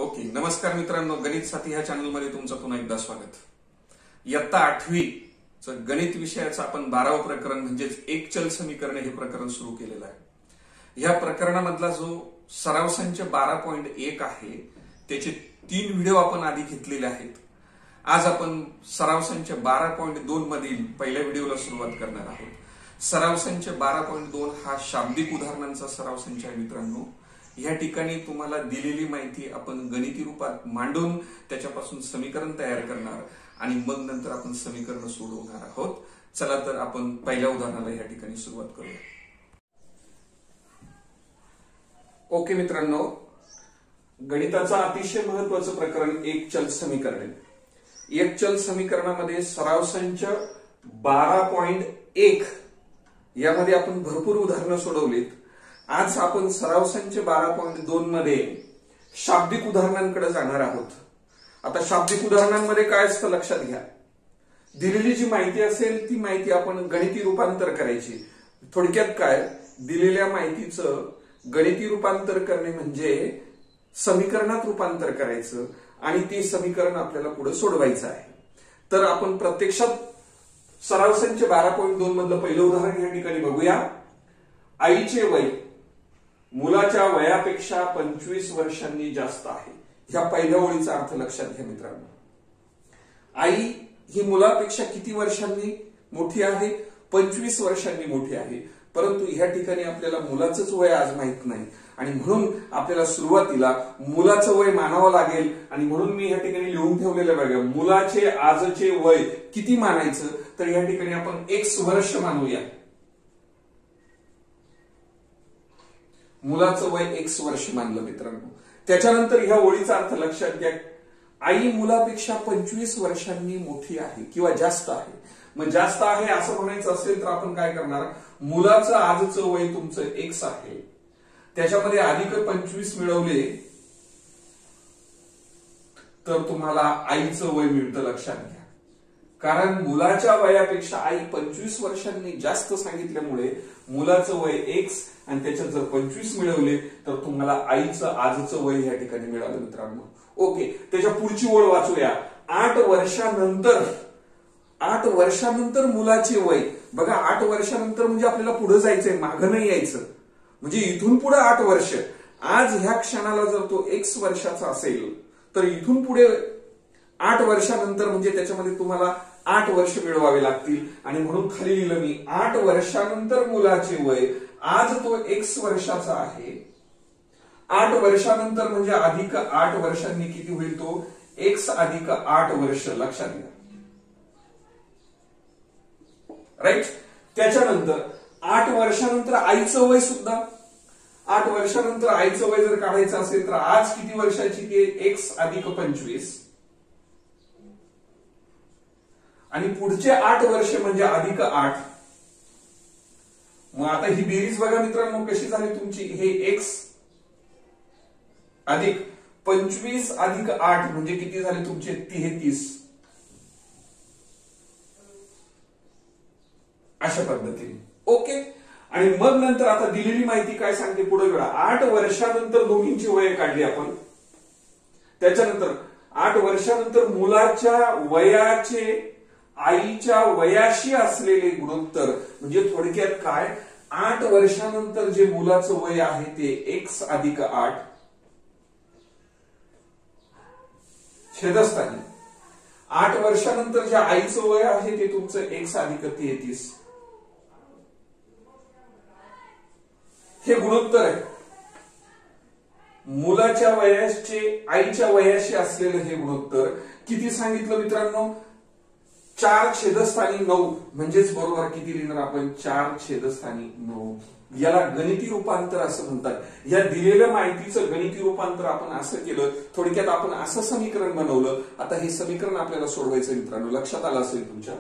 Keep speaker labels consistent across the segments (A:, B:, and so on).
A: Okay, नमस्कार मित्रांनो, गणित साथी ह्या चॅनलमध्ये तुमचं पुन्हा एकदा स्वागत. इयत्ता 8वी गणित विषयाचं आपण 12वं प्रकरण म्हणजेच एक चल समीकरणे हे प्रकरण सुरू केलेलं आहे. या प्रकरणामधला जो सराव संच 12.1 आहे त्याचे 3 व्हिडिओ आपण आधी घेतलेले आहेत. आज आपण सराव संच 12.2 मधील पहिल्या व्हिडिओला सुरुवात करणार आहोत. सराव संच 12.2 हा शाब्दिक उदाहरणांचा सराव संच आहे मित्रांनो. या ठिकाणी तुम्हाला दिलेली माहिती आपण गणिती रूपात मांडून त्याच्यापासून समीकरण तयार करणार आणि मग नंतर आपण समीकरण सोडवणार आहोत. चला तर आपण पहिल्या उदाहरणाला या ठिकाणी सुरुवात करूया. ओके मित्रांनो, गणिताचं अतिशय महत्वाचं प्रकरण एक चल समीकरण. एक चल समीकरणामध्ये सराव संच 12.1 यामध्ये आपण भरपूर उदाहरणं सोडवलीत. आज आपण सराव संच 12.2 मध्ये शाब्दिक उदाहरणांकडे जाणार आहोत. आता शाब्दिक उदाहरणांमध्ये काय असतं लक्षात घ्या. दिलेली जी माहिती असेल ती माहिती आपण गणिती रूपांतर करायची. थोडक्यात काय, दिलेल्या माहितीचं गणिती रूपांतर करणे म्हणजे समीकरणात रूपांतर करायचं आणि ते समीकरण आपल्याला पुढे सोडवायचं आहे. तर आपण प्रत्यक्षात सराव संच 12.2 मधलं पहिलं उदाहरण या ठिकाणी बघूया. आईचे वय मुलाच्या वयापेक्षा 25 वर्षांनी जास्त आहे. ह्या पहिल्या ओळीचा अर्थ लक्षात घ्या मित्रांनो. आई ही मुलापेक्षा किती वर्षांनी मोठी आहे? 25 वर्षांनी मोठी आहे. परंतु ह्या ठिकाणी आपल्याला मुलाचंच वय आज माहित नाही आणि म्हणून आपल्याला सुरुवातीला मुलाचं वय मानावं लागेल आणि म्हणून मी ह्या ठिकाणी लिहून ठेवलेलं बघा, मुलाचे आजचे वय किती मानायचं. तर या ठिकाणी आपण x वर्ष मानूया. मुलाचं वय x वर्ष मानलं मित्रांनो. त्याच्यानंतर ह्या ओळीचा अर्थ लक्षात घ्या. आई मुलापेक्षा 25 वर्षांनी मोठी आहे किंवा जास्त आहे. मग जास्त आहे असं म्हणायचं असेल तर आपण काय करणार, मुलाचं आजचं वय तुमचं x आहे, त्याच्यामध्ये अधिक 25 मिळवले तर तुम्हाला आईचं वय मिळतं. लक्षात घ्या, कारण मुलाच्या वयापेक्षा आई 25 वर्षांनी जास्त सांगितल्यामुळे मुलाचं वय x आणि त्याच्यात जर 25 मिळवले तर तुम्हाला आईचं आजचं वय या ठिकाणी मिळालं मित्रांनो. ओके, त्याच्या पुढची ओळ वाचूया. 8 वर्षानंतर मुलाचे वय. बघा, 8 वर्षानंतर म्हणजे आपल्याला पुढे जायचंय, मागं नाही यायचं. म्हणजे इथून पुढे 8 वर्ष. आज ह्या क्षणाला जर तो x वर्षाचा असेल तर इथून पुढे 8 वर्षानंतर म्हणजे त्याच्यामध्ये तुम्हाला 8 वर्ष मिळवावे लागतील आणि म्हणून खाली लिहिलं मी 8 वर्षानंतर मुलाचे वय. आज तो x वर्षाचा आहे. 8 वर्षानंतर म्हणजे अधिक 8 वर्षांनी किती होईल, तो x अधिक 8 वर्ष. लक्षात घ्या, राईट. त्याच्यानंतर 8 वर्षानंतर आईचं वय सुद्धा. 8 वर्षानंतर आईचं वय जर काढायचं असेल तर आज किती वर्षाची, ते x अधिक 25 आणि पुढचे 8 वर्ष म्हणजे अधिक 8. मग आता ही बेरीज बघा मित्रांनो कशी झाली तुमची. हे x अधिक 25 अधिक 8 म्हणजे किती झाले तुमचे 33. अशा पद्धतीने. ओके, आणि मग नंतर आता दिलेली माहिती काय सांगते पुढे बघा. 8 वर्षानंतर दोघींची वय काढली आपण. त्याच्यानंतर 8 वर्षानंतर मुलाच्या वयाचे आईच्या वयाशी असलेले गुणोत्तर. म्हणजे थोडक्यात काय, 8 वर्षानंतर जे मुलाचं वय आहे ते x अधिक 8 छेदस्थानी. 8 वर्षानंतर जे आईचं वय आहे ते तुमचं x अधिक 33. हे गुणोत्तर आहे. मुलाच्या वयाचे आईच्या वयाशी असलेलं हे गुणोत्तर किती सांगितलं मित्रांनो, 4 छेदस्थानी 9. म्हणजेच बरोबर किती लिहिणार आपण, 4 छेदस्थानी 9. याला गणिती रूपांतर असं म्हणतात. या दिलेल्या माहितीचं गणिती रूपांतर आपण असं केलं. थोडक्यात आपण असं समीकरण बनवलं. आता हे समीकरण आपल्याला सोडवायचं मित्रांनो. लक्षात आलं असेल तुमच्या.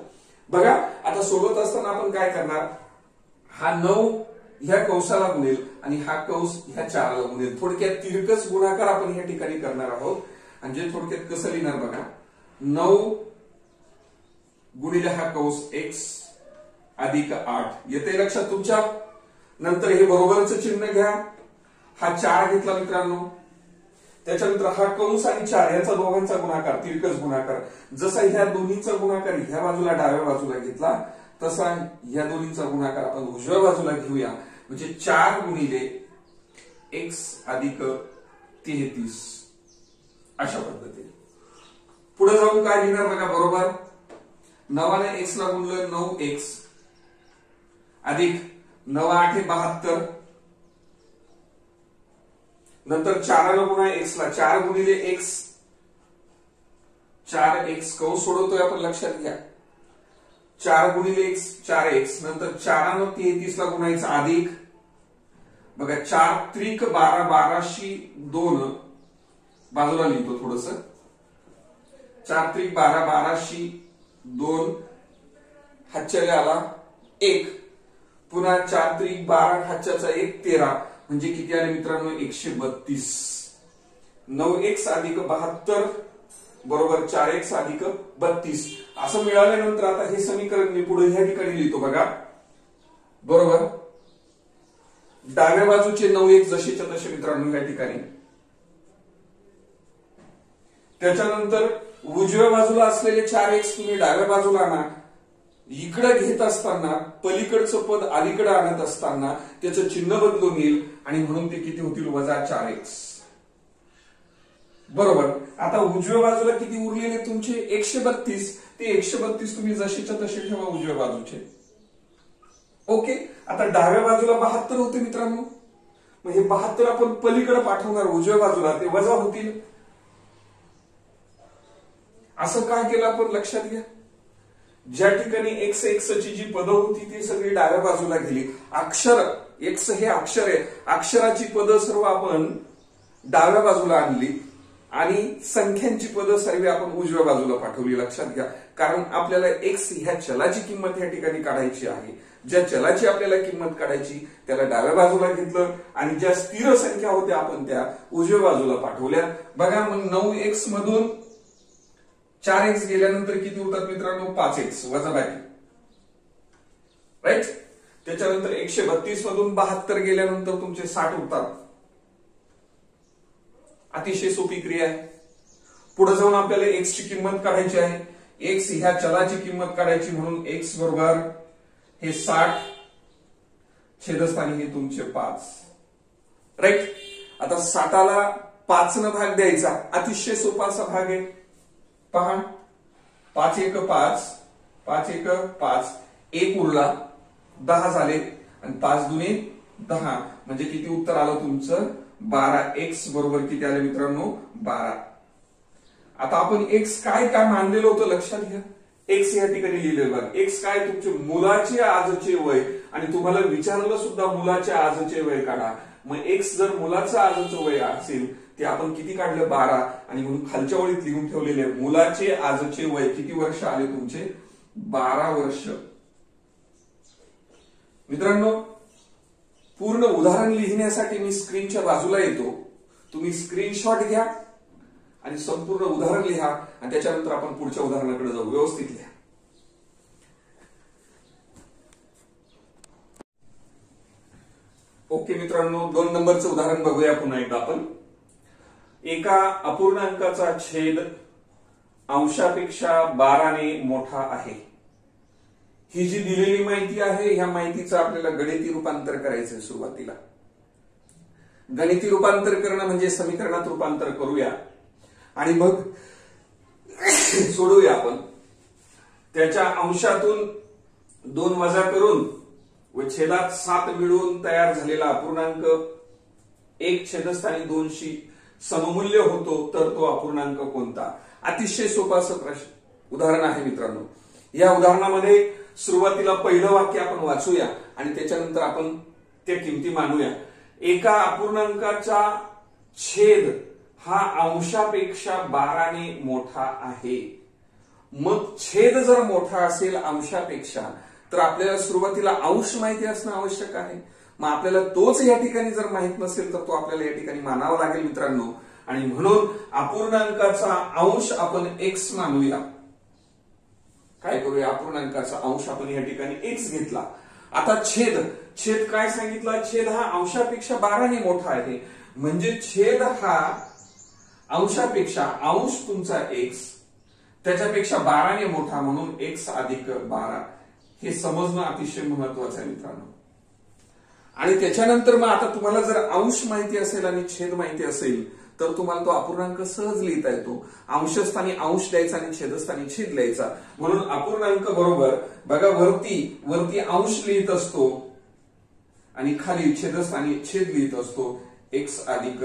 A: बघा, आता सोडवत असताना आपण काय करणार, हा 9 ह्या कंसाला गुणेल आणि हा कंस ह्या 4 ला गुणेल. थोडक्यात तिरकस गुणाकार आपण या ठिकाणी करणार आहोत. म्हणजे थोडक्यात कसं लिहिणार बघा, 9 गुणिले हा कंस x अधिक 8. येते लक्षात तुमच्या. नंतर हे बरोबरच चिन्ह घ्या. हा 4 घेतला मित्रांनो. त्याच्यानंतर हा कंस आणि 4 याचा दोघांचा गुणाकार, तिरकस गुणाकार. जसा ह्या दोन्हीचा गुणाकार ह्या बाजूला डाव्या बाजूला घेतला तसा ह्या दोन्हीचा गुणाकार आपण उजव्या बाजूला घेऊया. म्हणजे 4 गुणिले x अधिक 33 अशा पद्धतीने. पुढे जाऊन काय लिहिणार बघा, बरोबर 9 ने x ला गुणलं 9x अधिक 9 8 72, नंतर 4 ला गुणा x ला 4 गुणिले x, 4x कंस सोडवतोय आपण, लक्षात घ्या 4 गुणिले x 4x, नंतर 4 ने 33 ला गुणायचं अधिक बघा 4 त्रिक 12, 12शी 2 बाजूला लिहितो थोडस, 4 त्रिक 12, 12शी 2 हातच्या आला 1, पुन्हा 4 त्रिक 12 हातच्याचा 1 13, म्हणजे किती आले मित्रांनो 132. 9x अधिक 72 बरोबर 4x अधिक 32 असं मिळाल्यानंतर आता हे समीकरण मी पुढे ह्या ठिकाणी लिहितो बघा, बरोबर डाव्या बाजूचे 9x जसेच्या तसे मित्रांनो या ठिकाणी. त्याच्यानंतर उजव्या बाजूला असलेले 4x तुम्ही डाव्या बाजूला आणा. इकडे घेत असताना पलीकडचं पद अलीकडे आणत असताना त्याचं चिन्ह बदलून येईल आणि म्हणून ते किती होतील वजा 4x. बरोबर. आता उजव्या बाजूला किती उरलेले तुमचे 132, ते 132 तुम्ही जसेच्या तसे ठेवा उजव्या बाजूचे. ओके. आता डाव्या बाजूला 72 होते मित्रांनो, मग हे 72 आपण पलीकडे पाठवणार उजव्या बाजूला, ते वजा होतील. असं काय केलं आपण लक्षात घ्या, ज्या ठिकाणी x ची जी पदं होती ती सगळी डाव्या बाजूला गेली. अक्षर x हे अक्षर आहे, अक्षराची पदं सर्व आपण डाव्या बाजूला आणली आणि संख्यांची पदं सर्व आपण उजव्या बाजूला पाठवली. लक्षात घ्या, कारण आपल्याला x ह्या चलाची किंमत ह्या ठिकाणी काढायची आहे. ज्या चलाची आपल्याला किंमत काढायची त्याला डाव्या बाजूला घेतलं आणि ज्या स्थिर संख्या होत्या आपण त्या उजव्या बाजूला पाठवल्या. बघा मग 9x मधून 4x गेल्यानंतर किती होतात मित्रांनो 5x वजा बाकी, राईट. त्याच्यानंतर 132 मधून 72 गेल्यानंतर तुमचे 60 होतात. अतिशय सोपी क्रिया आहे. पुढे जाऊन आपल्याला x ची किंमत काढायची आहे, x ह्या चलाची किंमत काढायची, म्हणून x बरोबर हे 60 छेदस्थानी हे तुमचे 5, राईट. आता 60ला 5 न भाग द्यायचा, अतिशय सोपा असा भाग आहे. पहा 5 1 5, 5 1 5, 1 उरला 10 झाले आणि 5 दुने 10, म्हणजे किती उत्तर आलं तुमचं 12x बरोबर किती आले मित्रांनो 12. आता आपण x काय काय मानलेलं होतं लक्षात घ्या, x या ठिकाणी लिहिलेलं बघा. x काय तुमचे मुलाचे आजचे वय, आणि तुम्हाला विचारलं सुद्धा मुलाचे आजचे वय काढा. मग x जर मुलाचं आजचं वय असेल ते आपण किती काढलं 12, आणि म्हणून खालच्या ओळीत लिहून ठेवलेले मुलाचे आजचे वय किती वर्ष आले तुमचे 12 वर्ष. मित्रांनो पूर्ण उदाहरण लिहिण्यासाठी मी स्क्रीनच्या बाजूला येतो, तुम्ही स्क्रीनशॉट घ्या आणि संपूर्ण उदाहरण लिहा आणि त्याच्यानंतर आपण पुढच्या उदाहरणाकडे जाऊ. व्यवस्थित लिहा. ओके मित्रांनो, 2 नंबरचं उदाहरण बघूया पुन्हा एकदा आपण. एका अपूर्णांकाचा छेद अंशापेक्षा 12 ने मोठा आहे. ही जी दिलेली माहिती आहे ह्या माहितीचं आपल्याला गणिती रूपांतर करायचंय. सुरुवातीला गणिती रूपांतर करणं म्हणजे समीकरणात रूपांतर करूया आणि मग सोडवूया आपण. त्याच्या अंशातून 2 वजा करून व छेदात 7 मिळवून तयार झालेला अपूर्णांक 1 छेदस्थानी 2शी सममूल्य होतो, तर तो अपूर्णांक कोणता. अतिशय सोपं असं प्रश्न उदाहरण आहे मित्रांनो. या उदाहरणामध्ये सुरुवातीला पहिलं वाक्य आपण वाचूया आणि त्याच्यानंतर आपण त्या किमती मानूया. एका अपूर्णांकाचा छेद हा अंशापेक्षा 12 ने मोठा आहे. मग छेद जर मोठा असेल अंशापेक्षा तर आपल्याला सुरुवातीला अंश माहिती असणं आवश्यक आहे. मग आपल्याला तोच या ठिकाणी जर माहित नसेल तर तो आपल्याला या ठिकाणी मानावा लागेल मित्रांनो. आणि म्हणून अपूर्णांकाचा अंश आपण x मानूया. काय करूया, अपूर्णांकाचा अंश आपण या ठिकाणी x घेतला. आता छेद काय सांगितला, छेद हा अंशापेक्षा 12 ने मोठा आहे, म्हणजे छेद हा अंशापेक्षा अंश तुमचा एक्स त्याच्यापेक्षा 12 ने मोठा म्हणून एक्स अधिक 12 हे समजणं अतिशय महत्वाचं आहे मित्रांनो. आणि त्याच्यानंतर मग आता तुम्हाला जर अंश माहिती असेल आणि छेद माहिती असेल तर तुम्हाला तो अपूर्णांक सहज लिहिता येतो. अंशस्थानी अंश द्यायचा आणि छेदस्थानी छेद लिहायचा. म्हणून अपूर्णांक बरोबर बघा वरती अंश लिहित असतो आणि खाली छेदस्थानी छेद लिहित असतो एक्स अधिक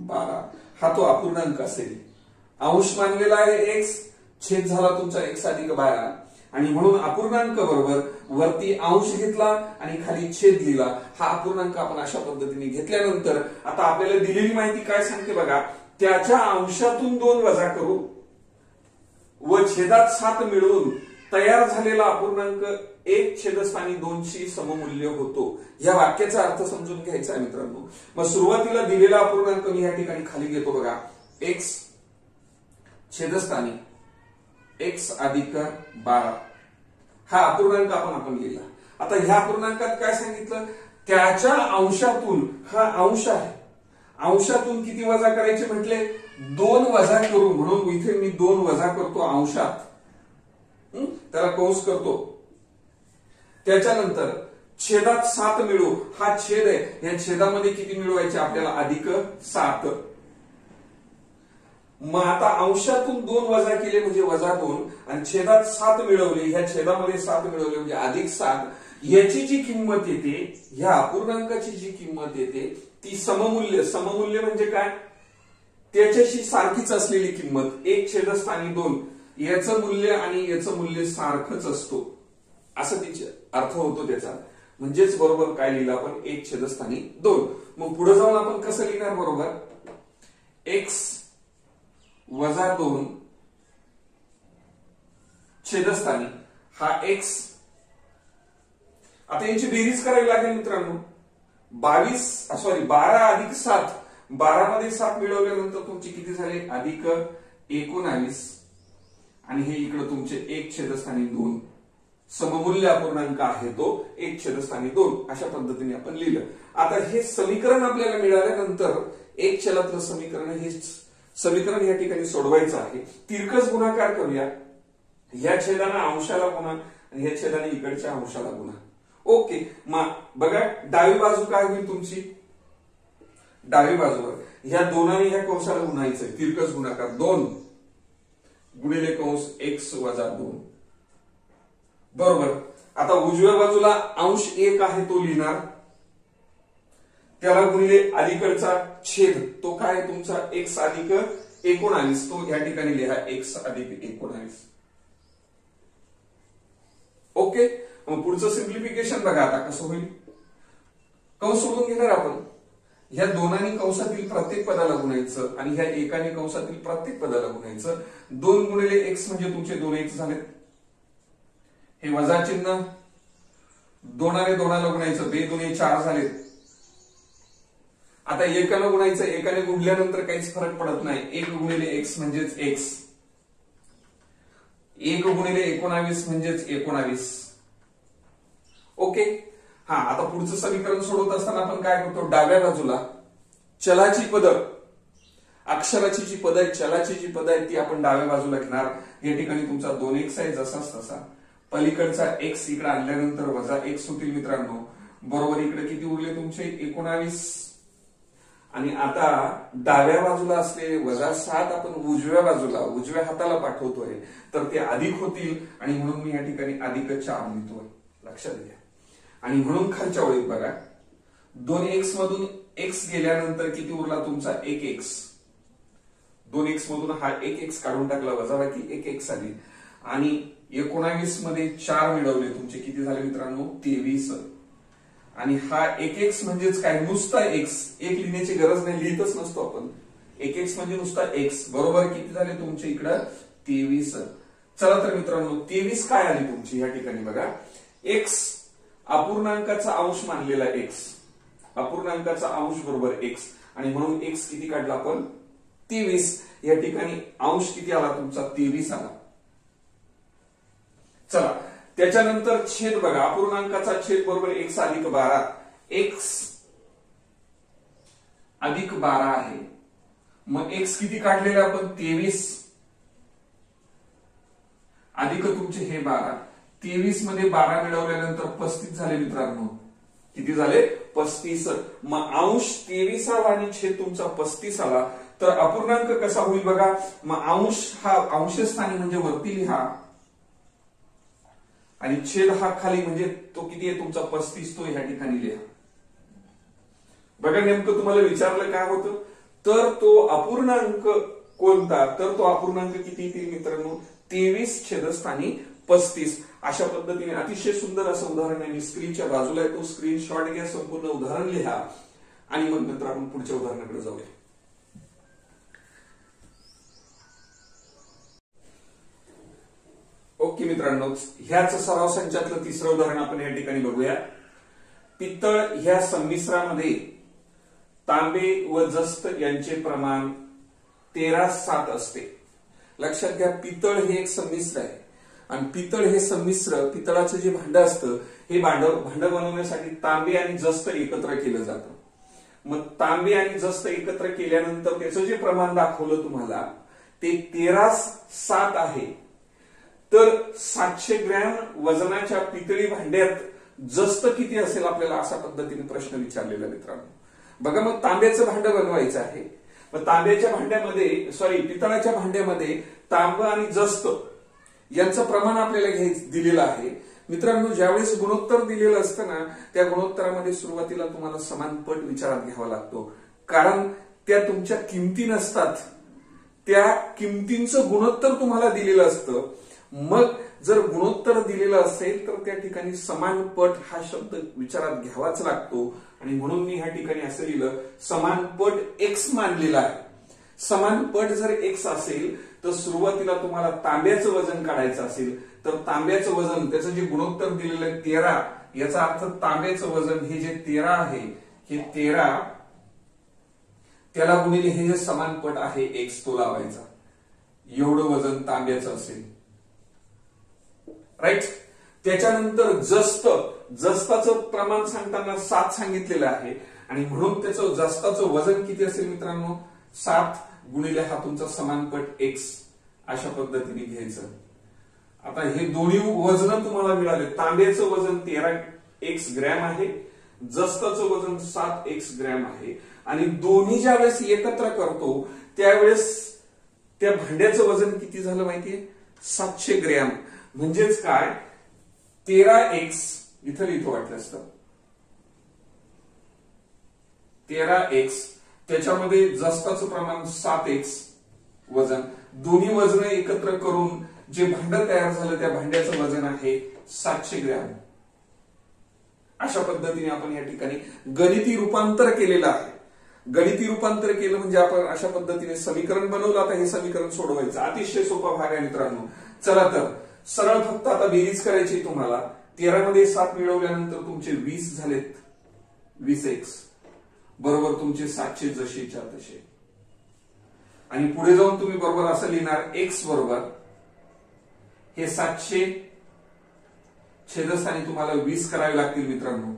A: 12 हा तो अपूर्णांक असेल. अंश मानलेला आहे एक्स, छेद झाला तुमचा एक्स अधिक 12 आणि म्हणून अपूर्णांक बरोबर वरती अंश घेतला आणि खाली छेद लिहिला. हा अपूर्णांक आपण अशा पद्धतीने घेतल्यानंतर आता आपल्याला दिलेली माहिती काय सांगते बघा, त्याच्या अंशातून 2 वजा करू व छेदात 7 मिळवून तयार झालेला अपूर्णांक 1 छेदस्थानी 2 शी सममूल्य होतो. या वाक्याचा अर्थ समजून घ्यायचा आहे मित्रांनो. मग सुरुवातीला दिलेला अपूर्णांक मी या ठिकाणी खाली घेतो बघा, एक्स छेदस्थानी एक्स अधिक 12 हा अपूर्णांक आपण लिहिला. आता ह्या अपूर्णांकात काय सांगितलं, त्याच्या अंशातून, हा अंश आहे, अंशातून किती वजा करायचे म्हटले, 2 वजा करू. म्हणून इथे मी 2 वजा करतो अंशात, त्याला कंस करतो. त्याच्यानंतर छेदात 7 मिळवू, हा छेद आहे, या छेदामध्ये किती मिळवायचे आपल्याला, अधिक 7. मग आता अंशातून 2 वजा केले म्हणजे वजा 2 आणि छेदात 7 मिळवले, ह्या छेदामध्ये 7 मिळवले म्हणजे अधिक 7. याची जी किंमत येते, ह्या अपूर्णांकाची जी किंमत येते ती सममूल्य म्हणजे काय, त्याच्याशी सारखीच असलेली किंमत, 1 छेदस्थानी 2 याचं मूल्य आणि याचं मूल्य सारखंच असतो असं तिचा अर्थ होतो त्याचा. म्हणजेच बरोबर काय लिहिलं आपण, 1 छेदस्थानी 2. मग पुढे जाऊन आपण कसं लिहिणार बरोबर, एक्स वजा 2 छेदस्थानी हा एक्स. आता यांची बेरीज करावी लागेल मित्रांनो. 12 अधिक 7, 12 मध्ये 7 मिळवल्यानंतर तुमचे किती झाले, अधिक 19 आणि हे इकडे तुमचे 1 छेदस्थानी 2 सममूल्य अपूर्णांक आहे तो 1 छेदस्थानी 2 अशा पद्धतीने आपण लिहिलं. आता हे समीकरण आपल्याला मिळाल्यानंतर एक चलातलं समीकरण, हे समीकरण या ठिकाणी सोडवायचं आहे. तिरकस गुणाकार करूया, ह्या छेदाने अंशाला गुणा आणि ह्या छेदाने इकडच्या अंशाला गुणा. ओके, मग बघा डावी बाजू काय होईल तुमची, डावी बाजूवर ह्या दोनाने ह्या कंसाला गुणायचंय, तिरकस गुणाकार 2 गुणिले कंस एक्स वजा 2 बरोबर. आता उजव्या बाजूला अंश 1 आहे तो लिहिणार, त्याला गुणिले अलीकडचा छेद तो काय तुमचा एक्स अधिक 19, तो या ठिकाणी लिहा एक्स अधिक 19. ओके, मग पुढचं सिम्प्लिफिकेशन बघा आता कसं होईल. कंस सोडून घेणार आपण, ह्या दोनांनी कंसातील प्रत्येक पदाला गुणायचं आणि ह्या एकाने कंसातील प्रत्येक पदाला गुणायचं. 2 गुणिले एक्स म्हणजे तुमचे 2x झाले, हे वजा चिन्ह, 2 दोनाला गुणायचं, 2 2 4 झाले. आता एकानं गुणायचं, एकाने गुणल्यानंतर काहीच फरक पडत नाही, 1 गुणिले एक्स म्हणजेच एक्स, 1 गुणिले 19 म्हणजेच 19. ओके, हा आता पुढचं समीकरण सोडवत असताना आपण काय करतो, डाव्या बाजूला चलाची पद, अक्षराची जी पद आहेत, चलाची जी पद आहेत ती आपण डाव्या बाजूला घेणार. या ठिकाणी तुमचा 2x आहे जसाच तसा, पलीकडचा x इकडे आणल्यानंतर वजा x होतील मित्रांनो. बरोबर इकडे किती उरले तुमचे 19 आणि आता डाव्या बाजूला असलेले वजा 7 आपण उजव्या बाजूला उजव्या हाताला पाठवतोय तर ते अधिक होतील आणि म्हणून मी या ठिकाणी अधिक 4 लिहितोय, लक्षात घ्या. आणि म्हणून खालच्या ओळीत बघा 2x मधून x गेल्यानंतर किती उरला तुमचा 1x, 2x मधून हा 1x काढून टाकला, वजाबाकी 1x आली आणि 19 मध्ये 4 मिळवले तुमचे किती झाले मित्रांनो 23. आणि हा 1x म्हणजेच काय, नुसता x, एक लिहिण्याची गरज नाही, लिहितच नसतो आपण, 1x म्हणजे नुसता x. बरोबर किती झाले तुमचे इकडं 23. चला तर मित्रांनो 23 काय आली तुमची या ठिकाणी बघा, x अपूर्णांकाचा अंश मानलेला x, अपूर्णांकाचा अंश बरोबर x आणि म्हणून x किती काढला आपण 23. या ठिकाणी अंश किती आला तुमचा 23 आला. चला त्याच्यानंतर छेद बघा, अपूर्णांकाचा छेद बरोबर x अधिक 12, x अधिक 12 आहे मग एक्स किती काढलेले आपण 23 अधिक तुमचे हे 12, 23 मध्ये 12 मिळवल्यानंतर 35 झाले मित्रांनो. किती झाले? 35. मग अंश 23 आला आणि छेद तुमचा 35 आला तर अपूर्णांक कसा होईल बघा. मग अंश हा अंशस्थानी म्हणजे वरती लिहा आणि छेद हा खाली म्हणजे तो किती आहे तुमचा 35 तो ह्या ठिकाणी लिहा. बघा नेमकं तुम्हाला विचारलं काय होतं तर तो अपूर्णांक कोणता तर तो अपूर्णांक किती येतील मित्रांनो 23 छेदस्थानी 35. अशा पद्धतीने अतिशय सुंदर असं उदाहरण आहे. स्क्रीनच्या बाजूला आहे तो स्क्रीनशॉट घ्या, संपूर्ण उदाहरण लिहा आणि मग नंतर आपण पुढच्या उदाहरणाकडे जाऊया. ओके मित्रांनो, ह्याच सराव संचातलं तिसरं उदाहरण आपण या ठिकाणी बघूया. पित्तळ ह्या संमिश्रामध्ये तांबे व जस्त यांचे प्रमाण 13:7 असते. लक्षात घ्या, पितळ हे एक संमिश्र आहे आणि पितळ हे संमिश्र पितळाचं जे भांड असतं हे भांड बनवण्यासाठी तांबे आणि जस्त एकत्र केलं जातं. मग तांबे आणि जस्त एकत्र केल्यानंतर त्याचं जे प्रमाण दाखवलं तुम्हाला ते 13:7 आहे. तर 700 ग्रॅम वजनाच्या पितळी भांड्यात जस्त किती असेल आपल्याला अशा पद्धतीने प्रश्न विचारलेला मित्रांनो. बघा मग तांब्याचं भांड बनवायचं आहे. मग तांब्याच्या भांड्यामध्ये पितळाच्या भांड्यामध्ये तांब आणि जस्त यांचं प्रमाण आपल्याला दिलेलं आहे मित्रांनो. ज्यावेळेस गुणोत्तर दिलेलं असतं ना त्या गुणोत्तरामध्ये सुरुवातीला तुम्हाला समान पट विचारात घ्यावा लागतो, कारण त्या तुमच्या किमती नसतात, त्या किमतींचं गुणोत्तर तुम्हाला दिलेलं असतं. मग जर गुणोत्तर दिलेलं असेल तर त्या ठिकाणी समान पट हा शब्द विचारात घ्यावाच लागतो आणि म्हणून मी ह्या ठिकाणी असं लिहिलं समान पट एक्स मानलेला आहे. समान पट जर एक्स असेल तर सुरुवातीला तुम्हाला तांब्याचं वजन काढायचं असेल तर तांब्याचं वजन त्याचं जे गुणोत्तर दिलेलं आहे 13, याचा अर्थ तांब्याचं वजन हे जे 13 आहे हे 13 त्याला गुणिले हे जे समान पट आहे एक्स तो लावायचा. एवढं वजन तांब्याचं असेल. राईट. त्याच्यानंतर जस्ताचं प्रमाण सांगताना 7 सांगितलेलं आहे आणि म्हणून त्याचं जस्ताचं वजन किती असेल मित्रांनो 7 गुणिले हा तुमचा समानपट एक्स अशा पद्धतीने घ्यायचं. आता हे दोन्ही वजन तुम्हाला मिळाले. तांब्याचं वजन 13x ग्रॅम आहे, जस्ताचं वजन 7x ग्रॅम आहे आणि दोन्ही ज्या वेळेस एकत्र करतो त्यावेळेस त्या भांड्याचं वजन किती झालं माहितीये 700 ग्रॅम. म्हणजेच काय 13x इथं लिहितो वाटलं असतं 13x त्याच्यामध्ये जस्ताचं प्रमाण 7x वजन, दोन्ही वजन एकत्र करून जे भांड तयार झालं त्या भांड्याचं वजन आहे 700 ग्रॅम. अशा पद्धतीने आपण या ठिकाणी गणिती रूपांतर केलेलं आहे. गणिती रूपांतर केलं म्हणजे आपण अशा पद्धतीने समीकरण बनवलं. आता हे समीकरण सोडवायचं अतिशय सोपा भाग आहे मित्रांनो. चला तर सरळ फक्त आता बेरीज करायची तुम्हाला. 13 मध्ये 7 मिळवल्यानंतर तुमचे 20 झालेत 20x बरोबर तुमचे 700 जसेच्या तसे. आणि पुढे जाऊन तुम्ही बरोबर असं लिहिणार x बरोबर हे 700 छेदस्थानी तुम्हाला 20 करावे लागतील मित्रांनो.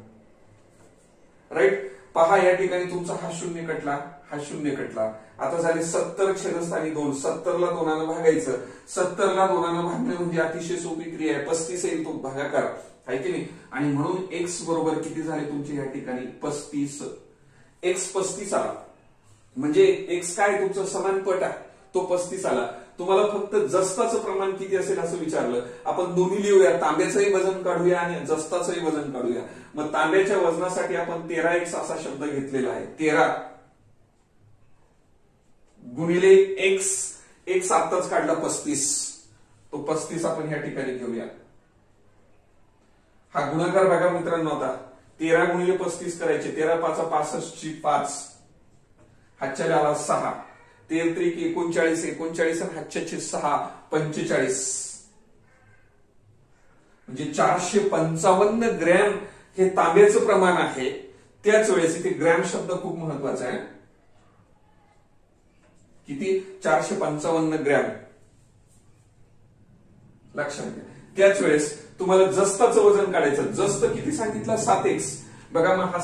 A: राईट. पहा या ठिकाणी तुमचा हा शून्य कटला, हा शून्य कटला. आता झाले 70 छेदस्थानी 2. 70 ला 2 ने भागायचं. 70 ला 2 ने भागणे म्हणजे अतिशय सोपी क्रिया आहे. 35 येईल तो भागाकार आहे की नाही. आणि म्हणून x बरोबर किती झाले तुमचे या ठिकाणी 35. x 35 आला म्हणजे x काय तुमचं समानपट आहे तो 35 आला. तुम्हाला फक्त जस्ताचं प्रमाण किती असेल असं विचारलं. आपण दोन्ही लिहूया, तांब्याचंही वजन काढूया आणि जस्ताचंही वजन काढूया. मग तांब्याच्या वजनासाठी आपण 13x असा शब्द घेतलेला आहे. 13 गुणिले x आत्ताच काढला 35, तो 35 आपण या ठिकाणी घेऊया. हा गुणाकार बघा मित्रांनो. आता 13 गुणिले 35 करायचे. 13 5 65 ची 5 हातच्या आला 6, 13 त्रिक 39, 39 आणि हातच्या 6 45 म्हणजे 455 ग्रॅम हे तांब्याचं प्रमाण आहे. त्याच वेळेस इथे ग्रॅम शब्द खूप महत्वाचा आहे. किती 455 ग्रॅम लक्षात घ्या. त्याच वेळेस तुम्हाला जस्ताचं वजन काढायचं. जस्त किती सांगितलं 7x. बघा मग हा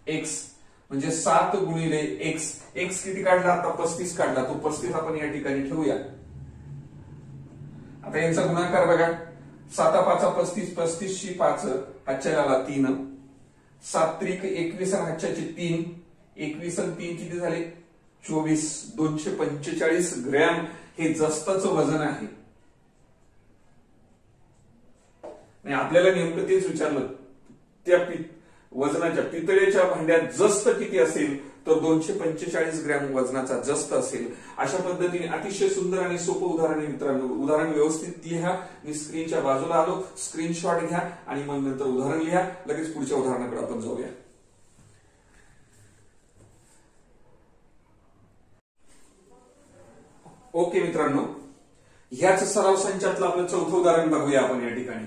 A: 7x म्हणजे 7 गुणिले एक्स. एक्स किती काढला आता? 35 काढला. तो 35 आपण या ठिकाणी ठेवूया. आता यांचा गुणाकार बघा. 7 5 35, 35 शी 5 हातच्या आला 3, 7 त्रिक 21 आणि हातच्याचे 3, 21 आणि 3 किती झाले? 24. 245 ग्रॅम हे जस्ताचं वजन आहे. नाही आपल्याला नेमकं तेच विचारलं, त्या वजनाच्या पितळेच्या भांड्यात जस्त किती असेल? तर 245 ग्रॅम वजनाचा जस्त असेल. अशा पद्धतीने अतिशय सुंदर आणि सोपं उदाहरण आहे मित्रांनो. उदाहरण व्यवस्थित लिहा. मी स्क्रीनच्या बाजूला आलो. स्क्रीनशॉट घ्या आणि मग नंतर उदाहरण लिहा. लगेच पुढच्या उदाहरणाकडे आपण जाऊया. ओके मित्रांनो, ह्याच सराव संचातलं आपलं चौथं उदाहरण बघूया आपण या ठिकाणी.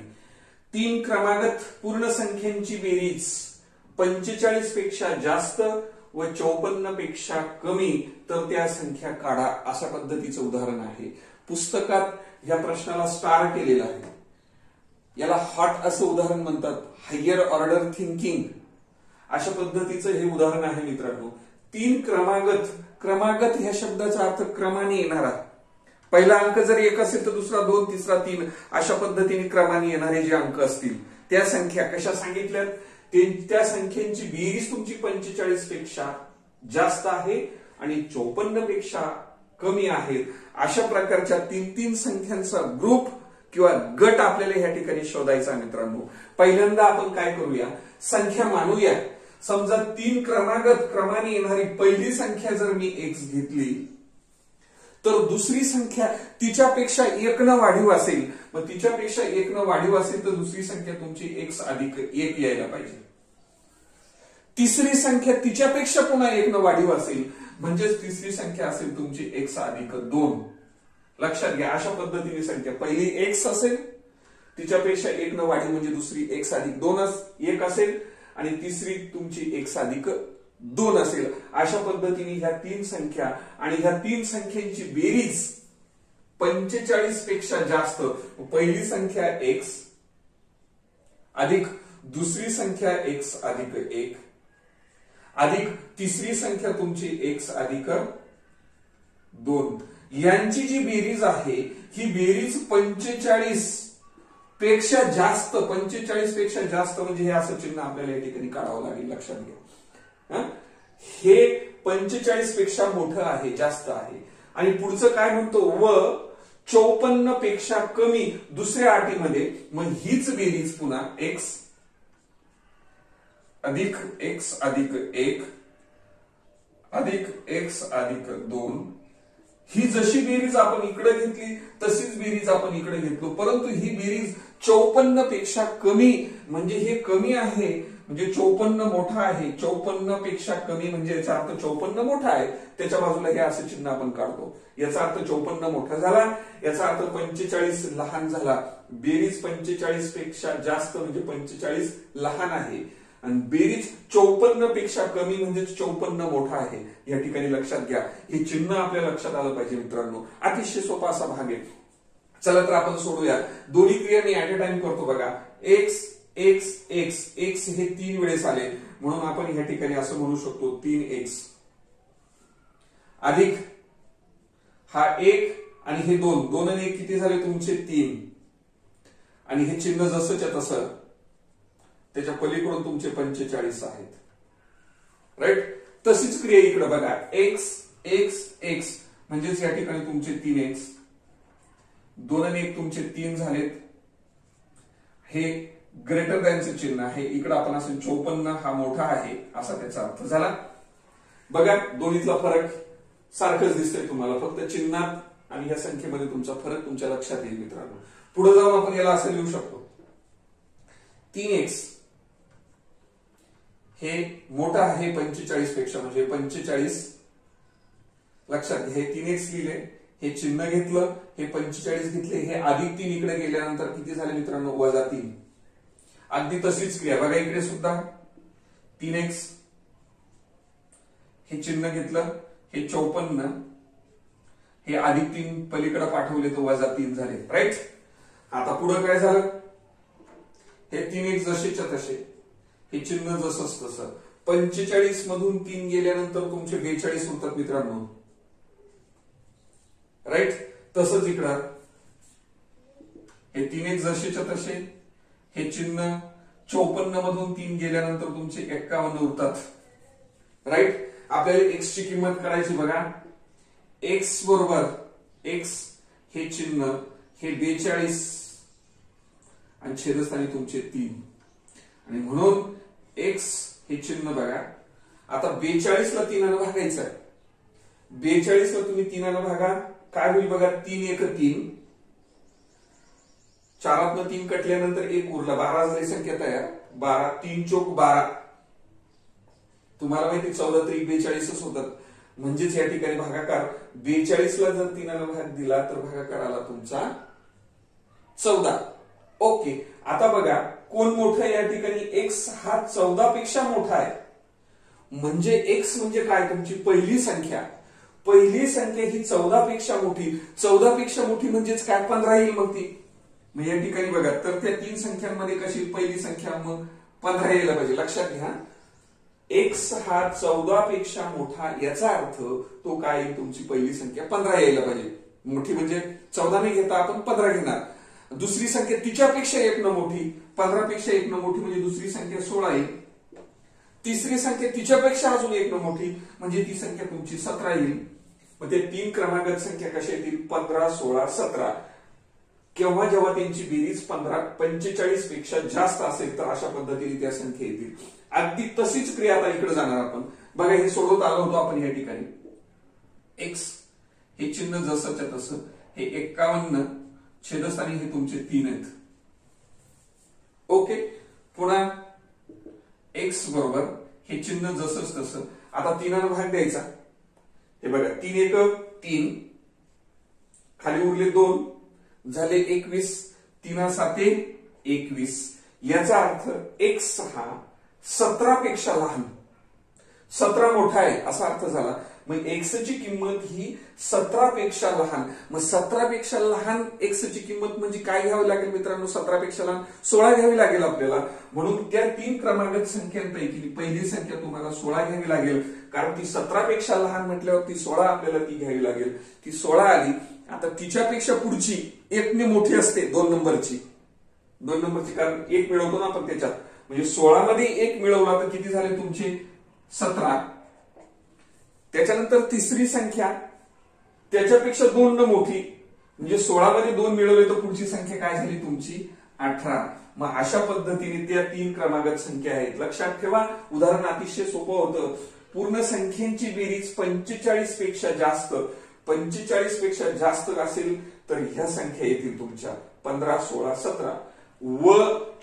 A: 3 क्रमागत पूर्ण संख्यांची बेरीज 45 पेक्षा जास्त व 54 पेक्षा कमी तर त्या संख्या काढा. अशा पद्धतीचं उदाहरण आहे. पुस्तकात ह्या प्रश्नाला स्टार केलेला आहे. याला हॉट असं उदाहरण म्हणतात. हायर ऑर्डर थिंकिंग अशा पद्धतीचं हे उदाहरण आहे मित्रांनो. 3 क्रमागत. क्रमागत ह्या शब्दाचा अर्थ क्रमाने येणारा. पहिला अंक जर 1 असेल तर दुसरा 2, तिसरा 3 अशा पद्धतीने क्रमाने येणारे जे अंक असतील त्या संख्या कशा सांगितल्यात? त्या संख्यांची बेरीज तुमची 45 पेक्षा जास्त आहे आणि 54 पेक्षा कमी आहे. अशा प्रकारच्या 3 संख्यांचा ग्रुप किंवा गट आपल्याला ह्या ठिकाणी शोधायचा मित्रांनो. पहिल्यांदा आपण काय करूया? संख्या मानूया. समजा 3 क्रमागत क्रमाने येणारी पहिली संख्या जर मी x घेतली तर दुसरी संख्या तिच्यापेक्षा 1 न वाढीव असेल. मग तिच्यापेक्षा 1 न वाढीव असेल तर दुसरी संख्या तुमची x अधिक 1 यायला पाहिजे. तिसरी संख्या तिच्यापेक्षा पुन्हा 1 न वाढीव असेल म्हणजेच तिसरी संख्या असेल तुमची x अधिक 2. लक्षात घ्या. अशा पद्धतीने संख्या पहिली x असेल, तिच्यापेक्षा 1 न वाढीव म्हणजे दुसरी x अधिक 1 असेल आणि तिसरी तुमची x अधिक 2 असेल. अशा पद्धतीने ह्या 3 संख्या आणि ह्या 3 संख्यांची बेरीज 45 पेक्षा जास्त. पहिली संख्या x अधिक दुसरी संख्या x अधिक 1 अधिक तिसरी संख्या तुमची x अधिक 2 यांची जी बेरीज आहे ही बेरीज 45 पेक्षा जास्त. 45 पेक्षा जास्त म्हणजे हे असं चिन्ह आपल्याला या ठिकाणी काढावं लागेल. लक्षात घ्या. हे 45 पेक्षा मोठं आहे, जास्त आहे. आणि पुढचं काय म्हणतो? व 54 पेक्षा कमी दुसऱ्या अटीमध्ये. मग हीच बेरीज पुन्हा x अधिक x अधिक 1 अधिक x अधिक 2 ही जशी बेरीज आपण इकडे घेतली तशीच बेरीज आपण इकडे घेतलो. परंतु ही बेरीज 54 पेक्षा कमी म्हणजे हे कमी आहे. म्हणजे 54 मोठा आहे. 54 पेक्षा कमी म्हणजे याचा अर्थ 54 मोठा आहे. त्याच्या बाजूला हे असं चिन्ह आपण काढतो. याचा अर्थ 54 मोठा झाला. याचा अर्थ 45 लहान झाला. बेरीज 45 पेक्षा जास्त म्हणजे 45 लहान आहे आणि बेरीज 54 पेक्षा कमी म्हणजे 54 मोठा आहे. या ठिकाणी लक्षात घ्या. हे चिन्ह आपल्या लक्षात आलं पाहिजे मित्रांनो. अतिशय सोपा असा भाग आहे. चला तर आपण सोडूया. दोन्ही क्रिया मी ऍट अ टाइम करतो बघा. x x x x हे 3 वेळेस आले म्हणून आपण या ठिकाणी असं म्हणू शकतो 3x अधिक हा 1 आणि हे 2. 2 आणि 1 किती झाले तुमचे? 3. आणि हे चिन्ह जसंच्या तसं त्याच्या पलीकडून तुमचे 45 आहेत. राईट. तशीच क्रिया इकडे बघा. x x x म्हणजेच या ठिकाणी तुमचे 3x. 2 आणि 1 तुमचे 3 झालेत. हे ग्रेटर दॅनचे चिन्ह आहे. इकडे आपण असं 54 हा मोठा आहे असा त्याचा अर्थ झाला. बघा दोन्हीतला फरक सारखंच दिसतंय तुम्हाला. फक्त चिन्हात आणि या संख्येमध्ये तुमचा फरक तुमच्या लक्षात येईल मित्रांनो. पुढे जाऊन आपण याला असं लिहू शकतो. 3x हे मोठा आहे 45 पेक्षा म्हणजे 45. लक्षात घ्या. हे 3x लिहिले, हे चिन्ह घेतलं, हे 45 घेतले, हे अधिक 3 इकडे गेल्यानंतर किती झाले मित्रांनो? -3. अगदी तशीच क्रिया बघा इकडे सुद्धा 3x हे चिन्ह घेतलं, हे 54, हे अधिक 3 पलीकडे पाठवले तो -3 झाले. राईट. आता पुढे काय झालं? हे 3x जसेच्या तसे, हे चिन्ह जसंच तसं. 45 मधून 3 गेल्यानंतर तुमचे 42 होतात मित्रांनो. राईट. तसंच इकडं हे 3 एक जसेच्या तसे, हे चिन्ह 54 मधून 3 गेल्यानंतर तुमचे 51 उरतात. राईट. आपल्याला एक्स ची किंमत करायची बघा. एक्स बरोबर एक्स हे चिन्ह हे 42 आणि छेदस्थानी तुमचे 3 आणि म्हणून एक्स हे चिन्ह बघा. आता 42 ला 3 भागायचं आहे. 42 ला तुम्ही 3 भागा, काय होईल बघा. 3 एक 3, 4 3 कटल्यानंतर 1 उरला. 12 झाली संख्या तयार. 12 3 चौक 12. तुम्हाला माहिती 14 त्रिक 42च होतात. म्हणजेच या ठिकाणी भागाकार 42 ला जर 3 भाग दिला तर भागाकार आला तुमचा 14. ओके. आता बघा कोण मोठा या ठिकाणी. एक्स हा 14 पेक्षा मोठा आहे. म्हणजे एक्स म्हणजे काय. तुमची पहिली संख्या. पहिली संख्या ही 14 पेक्षा मोठी. 14 पेक्षा मोठी म्हणजेच काय 15 येईल मग ती. मग या ठिकाणी बघा तर त्या 3 संख्यांमध्ये कशी पहिली संख्या मग 15 यायला पाहिजे. लक्षात घ्या. एक्स हा 14 पेक्षा मोठा याचा अर्थ तो काय तुमची पहिली संख्या 15 यायला पाहिजे. मोठी म्हणजे 14 नाही घेता आपण 15 घेणार. दुसरी संख्या तिच्यापेक्षा 1 न मोठी. 15 पेक्षा 1 न मोठी म्हणजे दुसरी संख्या 16 येईल. तिसरी संख्या तिच्यापेक्षा अजून 1 न मोठी म्हणजे ती संख्या तुमची 17 येईल. मग ते 3 क्रमांकात संख्या कशा येतील 15 16 17. केव्हा जेव्हा त्यांची बेरीज 45 पेक्षा जास्त असेल तर अशा पद्धतीने त्या संख्या येतील. अगदी तशीच क्रिया आता इकडे जाणार आपण. बघा हे सोडवत आलो होतो आपण या ठिकाणी. एक्स हे चिन्ह जसंच्या तसं हे 51 छेदस्थानी हे तुमचे 3 आहेत. ओके. पुन्हा एक्स बरोबर हे चिन्ह जसंच तसं. आता 3 भाग द्यायचा. हे बघा 3 एक 3, खाली उरले 2 झाले 21. 3 7 21. याचा अर्थ एक्स हा 17 पेक्षा लहान. 17 मोठा आहे असा अर्थ झाला. मग एक्स ची किंमत ही 17 पेक्षा लहान. मग 17 पेक्षा लहान एक्स ची किंमत म्हणजे काय घ्यावी लागेल मित्रांनो. 17 पेक्षा लहान 16 घ्यावी लागेल आपल्याला. म्हणून त्या 3 क्रमांकात संख्यांपैकी पहिली संख्या तुम्हाला 16 घ्यावी लागेल. कारण ती 17 पेक्षा लहान म्हटल्यावर ती 16 आपल्याला ती घ्यावी लागेल. ती 16 आली. आता तिच्यापेक्षा पुढची 1 ने मोठी असते 2 नंबरची. 2 नंबरची कारण 1 मिळवतो ना आपण त्याच्यात. म्हणजे 16 मध्ये 1 मिळवला तर किती झाले तुमचे 17. त्याच्यानंतर तिसरी संख्या त्याच्यापेक्षा 2 न मोठी म्हणजे 16 मध्ये 2 मिळवले तर पुढची संख्या काय झाली तुमची 18. मग अशा पद्धतीने त्या 3 क्रमांकात संख्या आहेत. लक्षात ठेवा. उदाहरण अतिशय सोपं होतं. पूर्ण संख्यांची बेरीज 45 पेक्षा जास्त 45 पेक्षा जास्त असेल तर ह्या संख्या येतील तुमच्या 15 16 17. व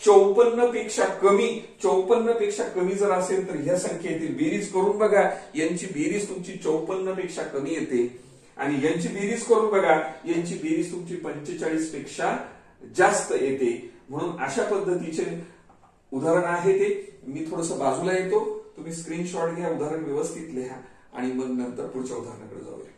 A: 54 पेक्षा कमी 54 पेक्षा कमी जर असेल तर ह्या संख्या येतील. बेरीज करून बघा. यांची बेरीज तुमची 54 पेक्षा कमी येते आणि यांची बेरीज करून बघा. यांची बेरीज तुमची 45 पेक्षा जास्त येते. म्हणून अशा पद्धतीचे उदाहरण आहे ते. मी थोडस बाजूला येतो. तुम्ही स्क्रीनशॉट घ्या. उदाहरण व्यवस्थित लिहा आणि मग नंतर पुढच्या उदाहरणाकडे जाऊया.